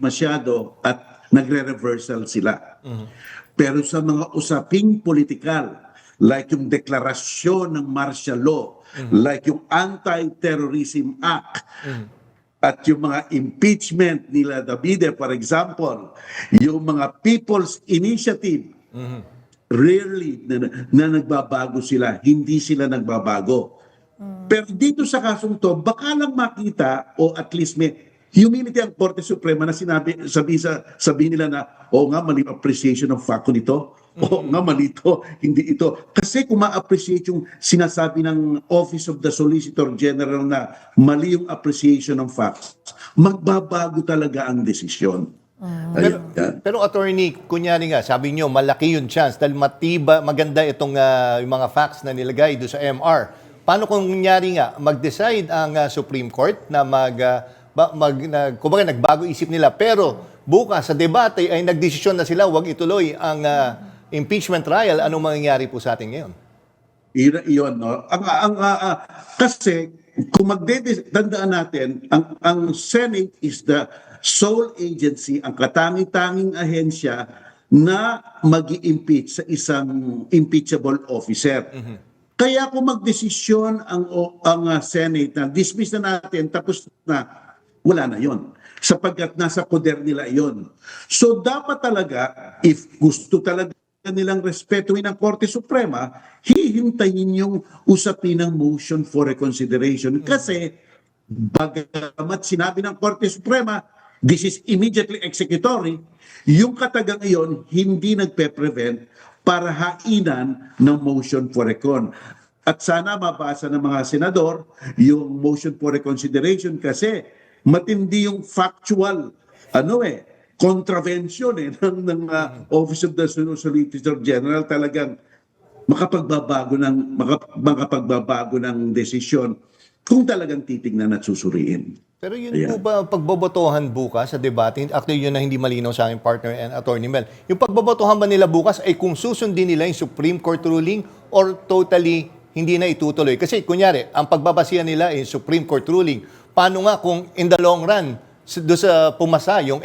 masyado at nagre-reversal sila. Pero sa mga usaping politikal, like yung deklarasyon ng martial law, like yung Anti-Terrorism Act, at yung mga impeachment nila Davide, for example, yung mga People's Initiative, rarely na nagbabago sila, hindi sila nagbabago. Pero dito sa kasong to, baka lang makita o at least may humility ang Korte Suprema na sabi nila na, nga, mali appreciation ng fact nito. Nga, mali ito, hindi ito. Kasi kung ma-appreciate yung sinasabi ng Office of the Solicitor General na mali yung appreciation ng facts, magbabago talaga ang desisyon. Pero attorney, kunyari nga, sabi nyo, malaki yung chance dahil maganda itong yung mga facts na nilagay doon sa MR. Paano kung kunyari nga, mag-decide ang Supreme Court na kumbaga nagbago isip nila, pero bukas sa debate ay nagdesisyon na sila, wag ituloy ang impeachment trial, anong mangyayari po sa atin ngayon? Iyon, no? Kasi, kung tandaan natin, ang Senate is the sole agency, ang katanging-tanging ahensya na mag-i-impeach sa isang impeachable officer. Kaya kung magdesisyon ang Senate na dismiss na natin, tapos na, wala na yon, sapagkat nasa poder nila yon. So dapat talaga, if gusto talaga nilang respetuhin ang Korte Suprema, hihintayin yung usapin ng motion for reconsideration. Kasi bagamat sinabi ng Korte Suprema, this is immediately executory, yung katagang iyon hindi nagpe-prevent para hainan ng motion for recon. At sana mabasa ng mga senador yung motion for reconsideration kasi matindi yung factual contravention ng Office of the Solicitor General, talagang makapagbabago ng desisyon kung talagang titignan at susuriin. Pero yun po ba pagbobotohan bukas sa debate? Actually, yun na hindi malinaw sa aking partner and Attorney Mel. Yung pagbobotohan ba nila bukas ay kung susundin nila yung Supreme Court ruling or totally hindi na itutuloy? Kasi kunyari, ang pagbabasihan nila ay Supreme Court ruling. Paano nga kung in the long run, do sa pumasa yung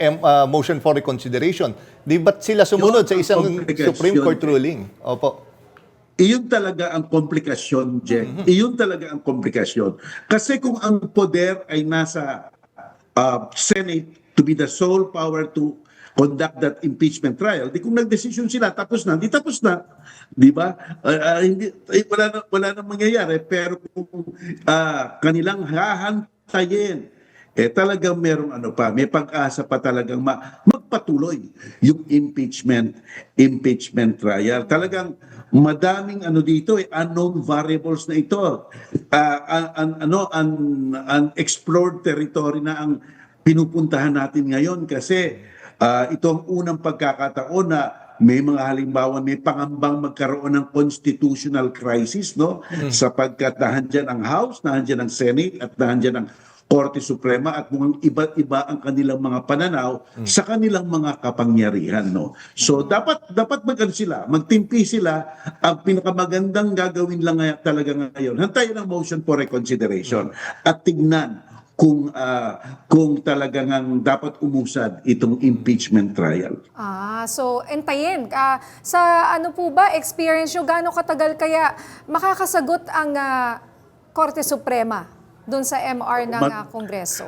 motion for reconsideration? Di ba't sila sumunod sa isang Supreme Court ruling? Opo. Iyon talaga ang komplikasyon, Jack. Iyon talaga ang komplikasyon. Kasi kung ang poder ay nasa Senate to be the sole power to conduct that impeachment trial, di kung nagdesisyon sila, tapos na, di tapos na. Di ba? Wala na mangyayari. Pero kung kanilang hahantayin, talagang merong may pag-asa pa talagang magpatuloy yung impeachment trial. Talagang madaming dito, unknown variables na ito. Unexplored territory na ang pinupuntahan natin ngayon kasi ito ang unang pagkakataon na may mga halimbawa, may pangambang magkaroon ng constitutional crisis, no? Sapagkat nahandyan ang House, nahandyan ang Senate, at nahandyan ang Korte Suprema, at mukhang iba-iba ang kanilang mga pananaw sa kanilang mga kapangyarihan, no? So dapat magtimpi sila. Ang pinakamagandang gagawin lang talaga ngayon, hantayin ang motion for reconsideration at tignan kung talagang dapat umusad itong impeachment trial. So entayin. Sa po ba, experience nyo, gaano katagal kaya makakasagot ang Korte Suprema doon sa MR ng Kongreso?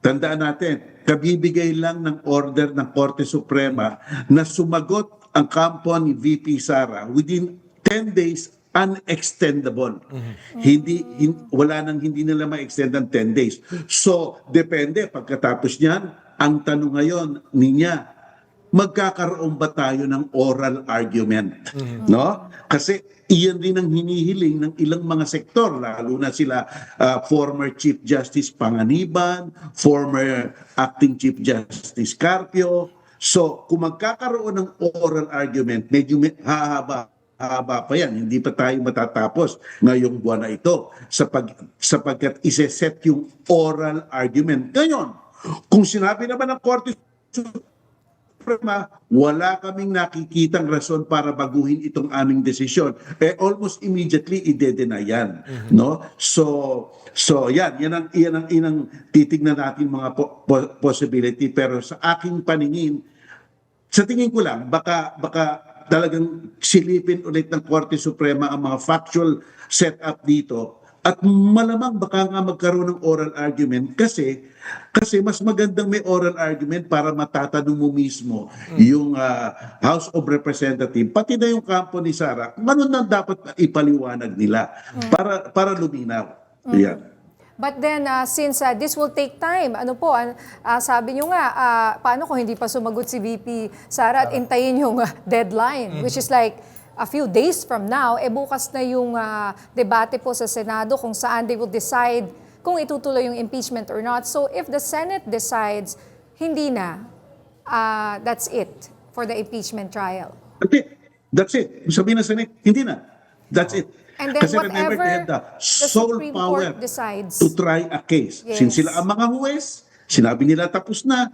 Tandaan natin, kabibigay lang ng order ng Korte Suprema na sumagot ang kampo ni VP Sara within 10 days unextendable. Wala nang hindi nila ma-extend ng 10 days. So, depende. Pagkatapos niyan, ang tanong ngayon niya, magkakaroon ba tayo ng oral argument? No? Kasi iyan din ang hinihiling ng ilang mga sektor, lalo na sila former Chief Justice Panganiban, former Acting Chief Justice Carpio. So, kung magkakaroon ng oral argument, medyo hahaba pa yan. Hindi pa tayo matatapos ngayong buwan na ito sapagkat iseset yung oral argument. Ngayon, kung sinabi naman ng Korte Suprema, wala kaming nakikitang rason para baguhin itong aming desisyon. Almost immediately ide-deny yan, no? So yan ang titignan natin mga possibility, pero sa aking paningin, sa tingin ko lang baka talagang silipin ulit ng Korte Suprema ang mga factual setup dito. At malamang baka nga magkaroon ng oral argument kasi mas magandang may oral argument para matatanong mo mismo yung House of Representatives, pati na yung kampo ni Sara, kung ano na dapat ipaliwanag nila para luminaw. Yan. But then, since this will take time, ano po, sabi nyo nga, paano kung hindi pa sumagot si VP Sara at intayin yung deadline, which is like a few days from now, bukas na yung debate po sa Senado kung saan they will decide kung itutuloy yung impeachment or not. So if the Senate decides, hindi na, that's it for the impeachment trial. That's it. Sabihin ng Senate, hindi na. That's it. And then Kasi remember, they have the sole Supreme power Court decides to try a case. Yes. Since sila ang mga huwes, sinabi nila tapos na.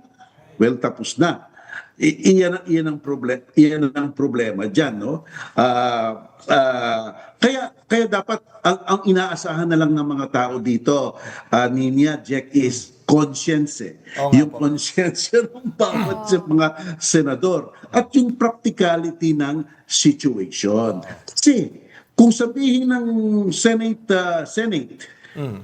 Well, tapos na. Iyan ang problema diyan, no? Kaya dapat ang inaasahan na lang ng mga tao dito, Ninia, Jack, is conscience. Yung conscience ng bawat mga senador at yung practicality ng situation. Kasi kung sabihin ng Senate,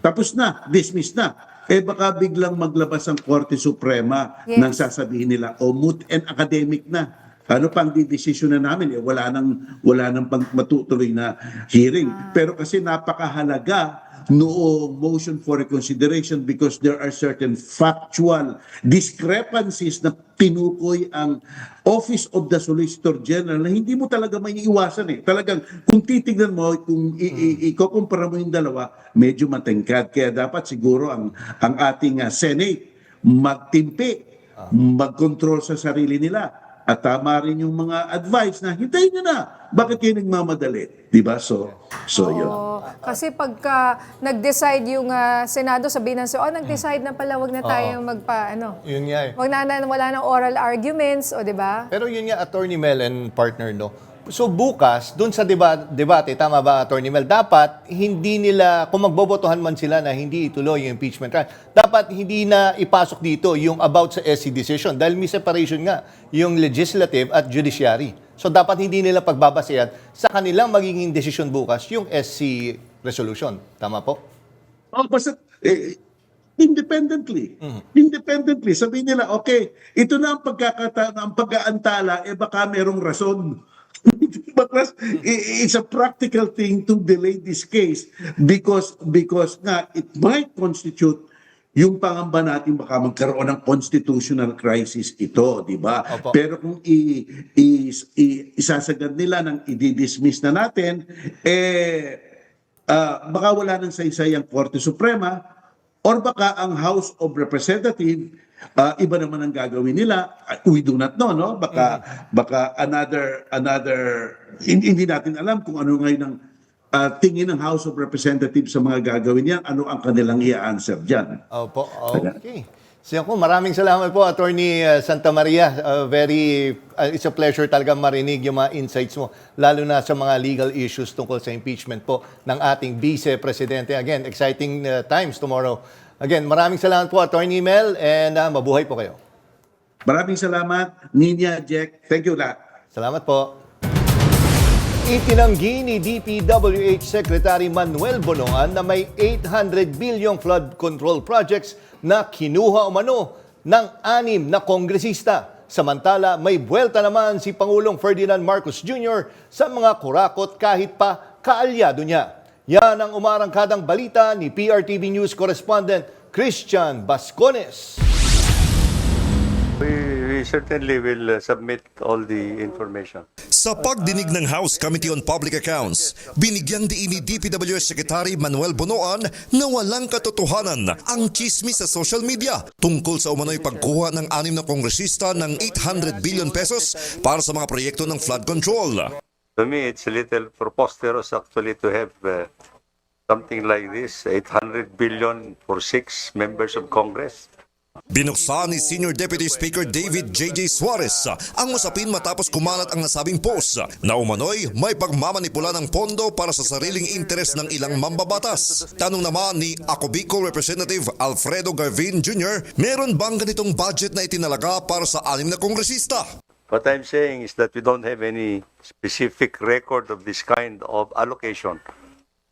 tapos na, dismiss na, baka biglang maglabas ang Korte Suprema nang sasabihin nila, moot and academic na. Ano pang didesisyon na namin? Wala nang matutuloy na hearing. Pero kasi napakahalaga noong motion for reconsideration because there are certain factual discrepancies na tinukoy ang Office of the Solicitor General na hindi mo talaga may iiwasan. Talagang kung titignan mo, kung ikukumpara mo yung dalawa, medyo matengkad. Kaya dapat siguro ang ating Senate magtimpi, mag-control sa sarili nila. At tama rin yung mga advice na hintayin nyo na. Bakit kayo nagmamadali? Diba? So yun. Kasi pagka nag-decide yung Senado, sabihin ng nag-decide na pala, wag na tayo Yun nga eh. wala nang oral arguments, di ba? Pero yun nga, Attorney Mel and partner, no? So bukas, dun sa debate, tama ba, Attorney Mel, dapat hindi nila, kung magbobotohan man sila na hindi ituloy yung impeachment trial, dapat hindi na ipasok dito yung about sa SC decision dahil may separation nga yung legislative at judiciary. So dapat hindi nila pagbabasehan sa kanilang magiging desisyon bukas yung SC resolution. Tama po? Basta independently. Independently. Sabihin nila, okay, ito na ang pagkakataon, ang pag-aantala, baka merong rason. Because it's a practical thing to delay this case because nga it might constitute yung pangamba natin baka magkaroon ng constitutional crisis ito, di ba? Pero kung isasagad nila nang i-dismiss na natin, baka wala nang saysay ang Korte Suprema or baka ang House of Representatives iba naman ang gagawin nila. We do not know, no? Baka another hindi natin alam kung ano ngayon ang tingin ng House of Representatives sa mga gagawin niyan, ano ang kanilang i-answer diyan. Opo. Okay. So maraming salamat po, Attorney Santa Maria. It's a pleasure talaga marinig yung mga insights mo, lalo na sa mga legal issues tungkol sa impeachment po ng ating Vice Presidente. Again, exciting times tomorrow. Again, maraming salamat po, Attorney Mel, and mabuhay po kayo. Maraming salamat, Ninia, Jack. Thank you lahat. Salamat po. Itinanggi ni DPWH Secretary Manuel Bonoan na may 800 bilyong flood control projects na kinuha umano ng 6 na kongresista. Samantala, may buwelta naman si Pangulong Ferdinand Marcos Jr. sa mga kurakot kahit pa kaalyado niya. Yan ang umarangkadang balita ni PRTV News correspondent Christian Bascones. We certainly will submit all the information. Sa pagdinig ng House Committee on Public Accounts, binigyang diin ni DPWH Secretary Manuel Bonoan na walang katotohanan ang chismis sa social media tungkol sa umano'y pagkuha ng 6 na kongresista ng 800 billion pesos para sa mga proyekto ng flood control. To me, it's a little preposterous actually to have something like this, 800 billion for 6 members of Congress. Binuksan ni Senior Deputy Speaker David J.J. Suarez ang usapin matapos kumalat ang nasabing post na umano'y may pagmamanipula ng pondo para sa sariling interes ng ilang mambabatas. Tanong naman ni Ako Bicol Representative Alfredo Garvin Jr., meron bang ganitong budget na itinalaga para sa 6 na kongresista? What I'm saying is that we don't have any specific record of this kind of allocation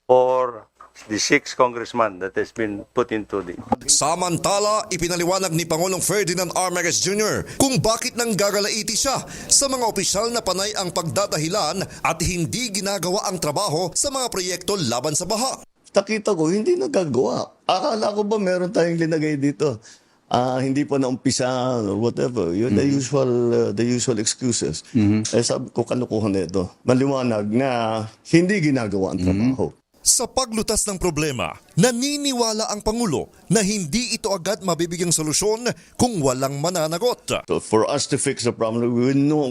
for the 6 congressmen that has been put into the... Samantala, ipinaliwanag ni Pangulong Ferdinand R. Marcos Jr. kung bakit nang gagalaiti siya sa mga opisyal na panay ang pagdadahilan at hindi ginagawa ang trabaho sa mga proyekto laban sa baha. Nakita ko, hindi nagagawa. Akala ko ba meron tayong linagay dito? Hindi pa naumpisa, whatever. Yun, the usual excuses. Eh, sabi ko, kalukuhan na ito. Maliwanag na hindi ginagawa ang trabaho. Sa paglutas ng problema, naniniwala ang Pangulo na hindi ito agad mabibigyang solusyon kung walang mananagot. So for us to fix the problem,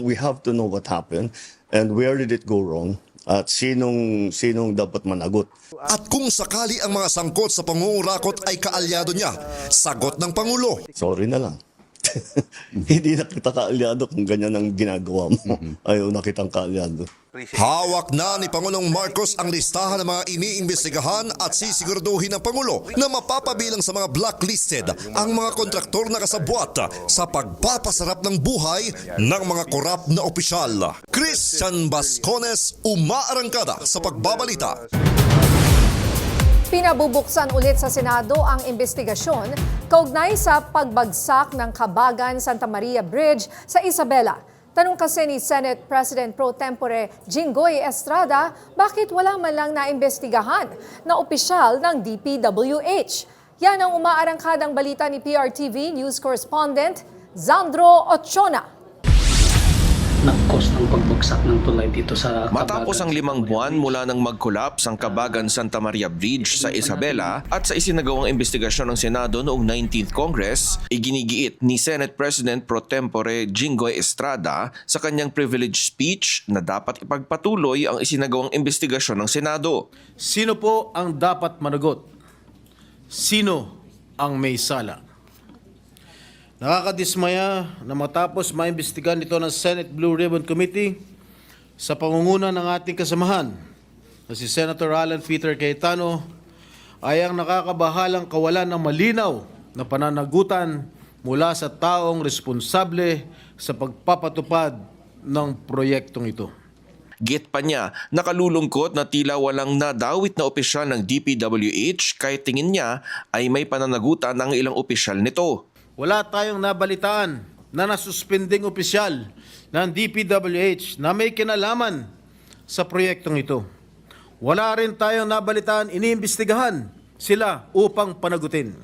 we have to know what happened and where did it go wrong at sinong dapat managot. At kung sakali ang mga sangkot sa pangungurakot ay kaalyado niya, sagot ng Pangulo. Sorry na lang. Hindi na kita kaalyado kung ganyan ang ginagawa mo. Ayaw na kitang kaalyado. Hawak na ni Pangulong Marcos ang listahan ng mga iniimbestigahan at sisiguraduhin ng Pangulo na mapapabilang sa mga blacklisted ang mga kontraktor na kasabwat sa pagpapasarap ng buhay ng mga korap na opisyal. Christian Bascones, umaarangkada sa pagbabalita. Pinabubuksan ulit sa Senado ang investigasyon kaugnay sa pagbagsak ng Kabagan Santa Maria Bridge sa Isabela. Tanong kasi ni Senate President Pro Tempore Jinggoy Estrada, bakit wala man lang naimbestigahan na opisyal ng DPWH? Yan ang umaarangkadang balita ni PRTV News Correspondent Zandro Ochona. Nag-cause ng pagbagsak ng tulay dito sa Kabagan. Matapos ang 5 buwan mula nang mag-collapse ang Kabagan Santa Maria Bridge sa Isabela at sa isinagawang investigasyon ng Senado noong 19th Congress, iginigiit ni Senate President Pro Tempore Jinggoy Estrada sa kanyang privilege speech na dapat ipagpatuloy ang isinagawang investigasyon ng Senado. Sino po ang dapat managot? Sino ang may sala? Nakakadismaya na matapos maimbestigahan ito ng Senate Blue Ribbon Committee sa pangunguna ng ating kasamahan na si Senator Alan Peter Cayetano ay ang nakakabahalang kawalan ng malinaw na pananagutan mula sa taong responsable sa pagpapatupad ng proyektong ito. Git pa niya, nakalulungkot na tila walang nadawit na opisyal ng DPWH kahit tingin niya ay may pananagutan ng ilang opisyal nito. Wala tayong nabalitaan na nasuspending opisyal ng DPWH na may kinalaman sa proyektong ito. Wala rin tayong nabalitaan iniimbestigahan sila upang panagutin.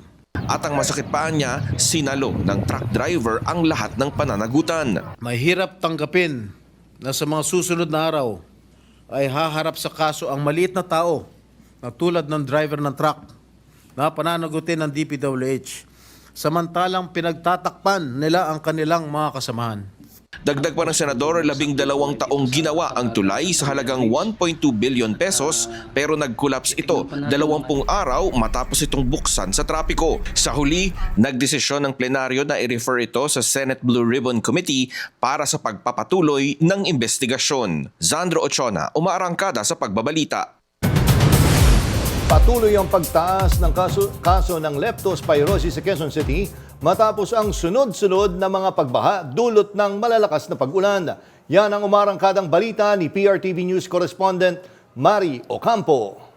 At ang masakit pa niya, sinalo ng truck driver ang lahat ng pananagutan. Mahirap tanggapin na sa mga susunod na araw ay haharap sa kaso ang maliit na tao na tulad ng driver ng truck na pananagutin ng DPWH. Samantalang pinagtatakpan nila ang kanilang mga kasamahan. Dagdag pa ng Senador, 12 taong ginawa ang tulay sa halagang 1.2 billion pesos pero nag-collapse ito 20 araw matapos itong buksan sa trapiko. Sa huli, nagdesisyon ng plenaryo na i-refer ito sa Senate Blue Ribbon Committee para sa pagpapatuloy ng investigasyon. Zandro Ochona, umaarangkada sa pagbabalita. Patuloy ang pagtaas ng kaso ng leptospirosis sa Quezon City matapos ang sunod-sunod na mga pagbaha dulot ng malalakas na pag-ulan. Yan ang umarangkadang balita ni PRTV News Correspondent Mari Ocampo.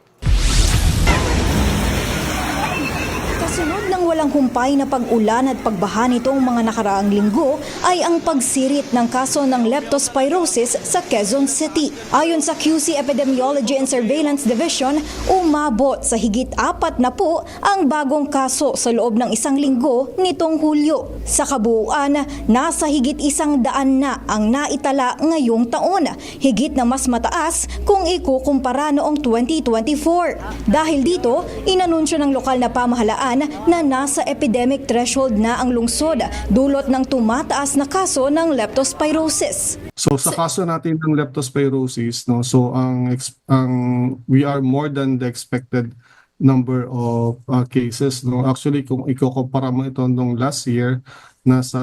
Kasunod ng walang humpay na pag-ulan at pagbaha nitong mga nakaraang linggo ay ang pagsirit ng kaso ng leptospirosis sa Quezon City. Ayon sa QC Epidemiology and Surveillance Division, umabot sa higit 40 ang bagong kaso sa loob ng 1 linggo nitong Hulyo. Sa kabuuan, nasa higit 100 na ang naitala ngayong taon, higit na mas mataas kung ikukumpara noong 2024. Dahil dito, inanunsyo ng lokal na pamahalaan na nasa epidemic threshold na ang lungsod dulot ng tumataas na kaso ng leptospirosis. So sa kaso natin ng leptospirosis, no, so we are more than the expected number of cases. No? Actually, kung ikukumpara mo ito nung last year, nasa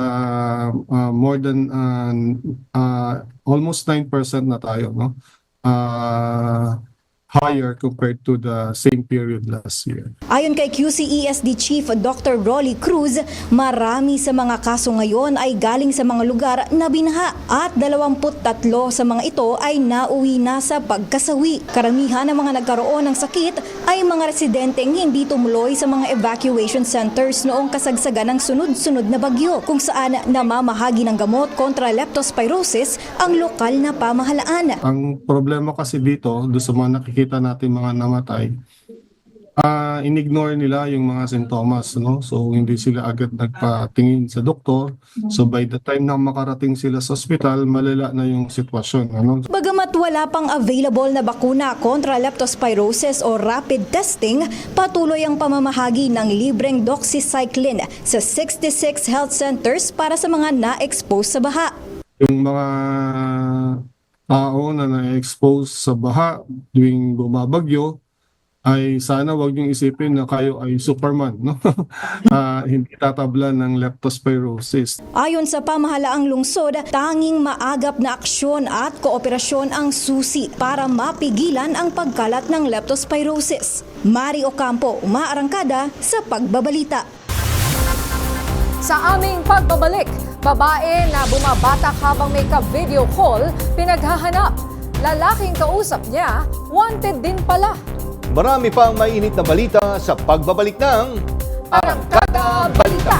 more than almost 9% na tayo, no? Higher compared to the same period last year. Ayon kay QCESD Chief Dr. Rolly Cruz, marami sa mga kaso ngayon ay galing sa mga lugar na binaha at 23 sa mga ito ay nauwi na sa pagkasawi. Karamihan ng mga nagkaroon ng sakit ay mga residenteng hindi tumuloy sa mga evacuation centers noong kasagsagan ng sunod-sunod na bagyo, kung saan namamahagi ng gamot kontra leptospirosis ang lokal na pamahalaan. Ang problema kasi dito, doon sa mga nakikita natin mga namatay, inignore nila yung mga sintomas, no? So hindi sila agad nagpatingin sa doktor. So by the time na makarating sila sa ospital, malala na yung sitwasyon, ano? Bagamat wala pang available na bakuna kontra leptospirosis o rapid testing, patuloy ang pamamahagi ng libreng doxycycline sa 66 health centers para sa mga na-expose sa baha. Yung mga tao na na-expose sa baha tuwing bumabagyo, ay sana wag niyong isipin na kayo ay Superman, no? Hindi tatablan ng leptospirosis. Ayon sa pamahalaang lungsod, tanging maagap na aksyon at kooperasyon ang susi para mapigilan ang pagkalat ng leptospirosis. Mari Ocampo, umaarangkada sa Pagbabalita. Sa aming pagbabalik, babae na bumabatak habang may ka-video call, pinaghahanap. Lalaking kausap niya, wanted din pala. Marami pang mainit na balita sa pagbabalik ng Arangkada Balita.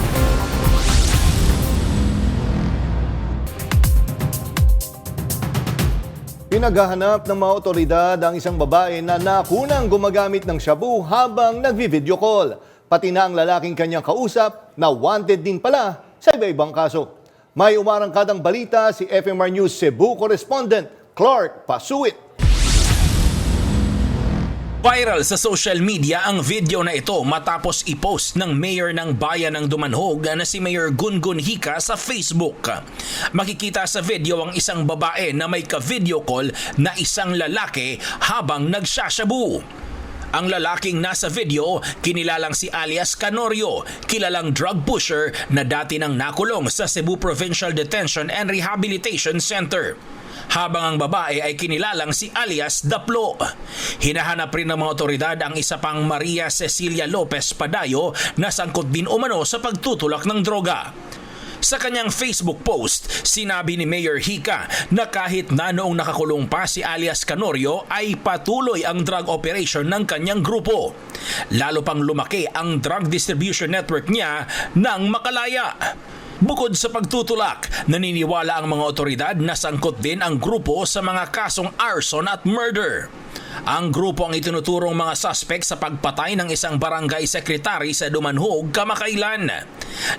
Pinaghahanap ng mga otoridad ang isang babae na nakunang gumagamit ng shabu habang nagvi-video call. Pati na ang lalaking kanyang kausap na wanted din pala sa iba-ibang kaso. May umarangkadang balita si FMR News Cebu correspondent Clark Pasuit. Viral sa social media ang video na ito matapos i-post ng mayor ng bayan ng Dumanhog na si Mayor Gungun Hica sa Facebook. Makikita sa video ang isang babae na may ka-video call na isang lalaki habang nagsashabu. Ang lalaking nasa video, kinilalang si alias Canorio, kilalang drug pusher na dati nang nakulong sa Cebu Provincial Detention and Rehabilitation Center. Habang ang babae ay kinilalang si alias Daplo. Hinahanap rin ng mga otoridad ang isa pang Maria Cecilia Lopez Padayo na sangkot din umano sa pagtutulak ng droga. Sa kanyang Facebook post, sinabi ni Mayor Hica na kahit na noong nakakulong pa si alias Canorio ay patuloy ang drug operation ng kanyang grupo. Lalo pang lumaki ang drug distribution network niya nang makalaya. Bukod sa pagtutulak, naniniwala ang mga otoridad na sangkot din ang grupo sa mga kasong arson at murder. Ang grupo ang itinuturong mga suspect sa pagpatay ng isang barangay secretary sa Dumanhog kamakailan.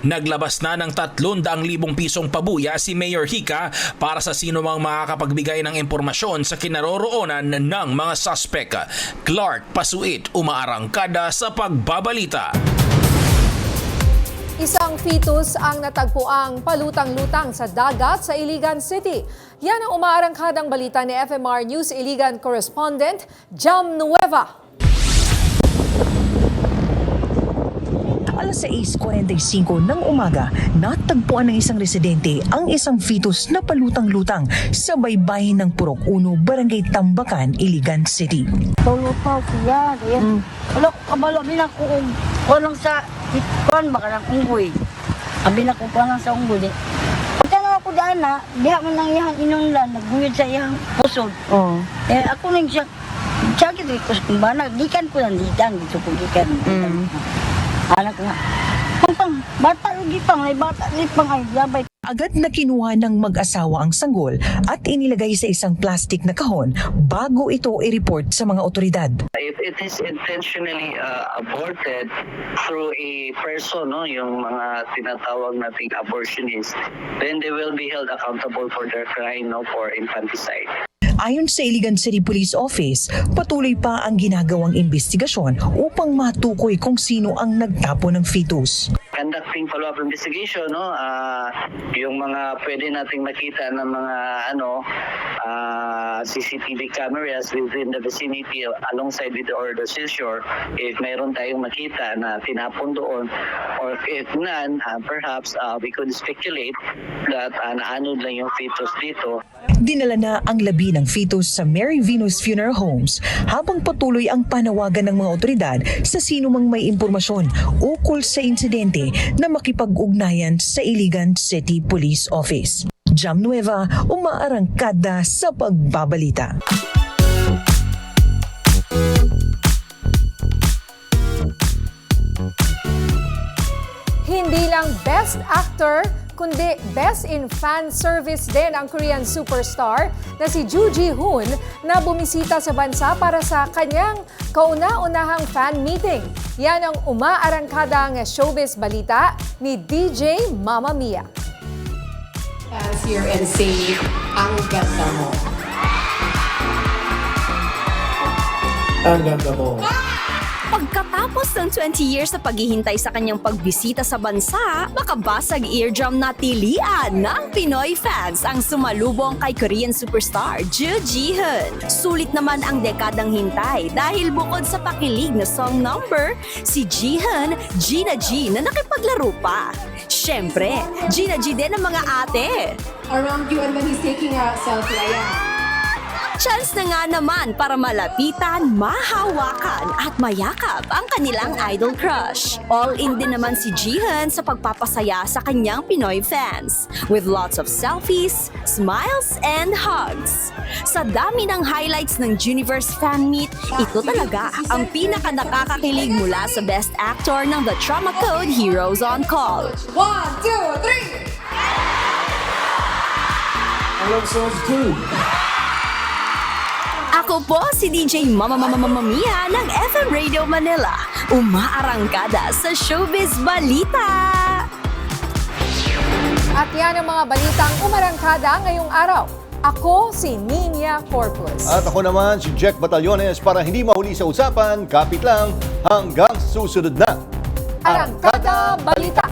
Naglabas na ng 300,000 pisong pabuya si Mayor Hica para sa sino mang makakapagbigay ng impormasyon sa kinaroroonan ng mga suspect. Clark Pasuit, umaarangkada sa Pagbabalita. Isang fetus ang natagpuang palutang-lutang sa dagat sa Iligan City. Yan ang umaarangkadang balita ni FMR News Iligan correspondent Jam Nueva. Alas 6:45 ng umaga, natagpuan ng isang residente ang isang fetus na palutang-lutang sa baybayin ng Purok 1, Barangay Tambakan, Iligan City. Palutaw siya. Wala ko kabalo, binako ko lang sa kon baka ng unggoy. Abi na ko lang sa unggoy. Pagka na ako daan na, diha man nang iyang inunglan, nagbuyod sa iyang pusod. Ako nang siya, sakit ko sa kumbana, gikan ko lang ditan, dito ko gikan. Anak nga. Bata lagi pang, may bata lagi pang ay labay. Agad na kinuha ng mag-asawa ang sanggol at inilagay sa isang plastic na kahon bago ito i-report sa mga otoridad. If it is intentionally aborted through a person, no, yung mga tinatawag nating abortionist, then they will be held accountable for their crime, no, for infanticide. Ayon sa Iligan City Police Office, patuloy pa ang ginagawang investigasyon upang matukoy kung sino ang nagtapon ng fetus. conducting follow-up investigation, no? Yung mga pwede nating makita ng mga CCTV cameras within the vicinity alongside with the order seizure, if mayroon tayong makita na tinapon doon, or if none, perhaps we could speculate that naanod lang yung fetus dito. Dinala na ang labi ng fetus sa Mary Venus Funeral Homes habang patuloy ang panawagan ng mga otoridad sa sino mang may impormasyon ukol sa insidente na makipag-ugnayan sa Iligan City Police Office. Jam Nueva, umaarangkada sa pagbabalita. Hindi lang Best Actor, kundi Best in Fan Service din ang Korean superstar na si Joo Ji-hoon na bumisita sa bansa para sa kanyang kauna-unahang fan meeting. Yan ang umaarangkadang showbiz balita ni DJ Mama Mia. Fans here and say, ang ganda mo. Ang ganda mo. Pagkatapos ng 20 years sa paghihintay sa kanyang pagbisita sa bansa, makabasag eardrum na tilian ng Pinoy fans ang sumalubong kay Korean superstar Joo Ji-hoon. Sulit naman ang dekadang hintay dahil bukod sa pakilig na song number, si Ji-hoon, Gina G na nakipaglaro pa. Siyempre, Gina G din ang mga ate. Around you and when he's taking a selfie, ayan. Chance na nga naman para malapitan, mahawakan at mayakap ang kanilang idol crush. All in din naman si Ji-hoon sa pagpapasaya sa kanyang Pinoy fans with lots of selfies, smiles, and hugs. Sa dami ng highlights ng Juniverse Fan Meet, ito talaga ang pinaka-nakakakilig mula sa Best Actor ng The Trauma Code Heroes on Call. 1, 2, 3! I love songs too. Ako po si DJ Mama Mia ng FM Radio Manila. Umaarangkada sa Showbiz Balita. At yan ang mga balitang umarangkada ngayong araw. Ako si Nina Corpus. At ako naman si Jack Batallones. Para hindi mahuli sa usapan, kapit lang hanggang susunod na Arangkada Balita.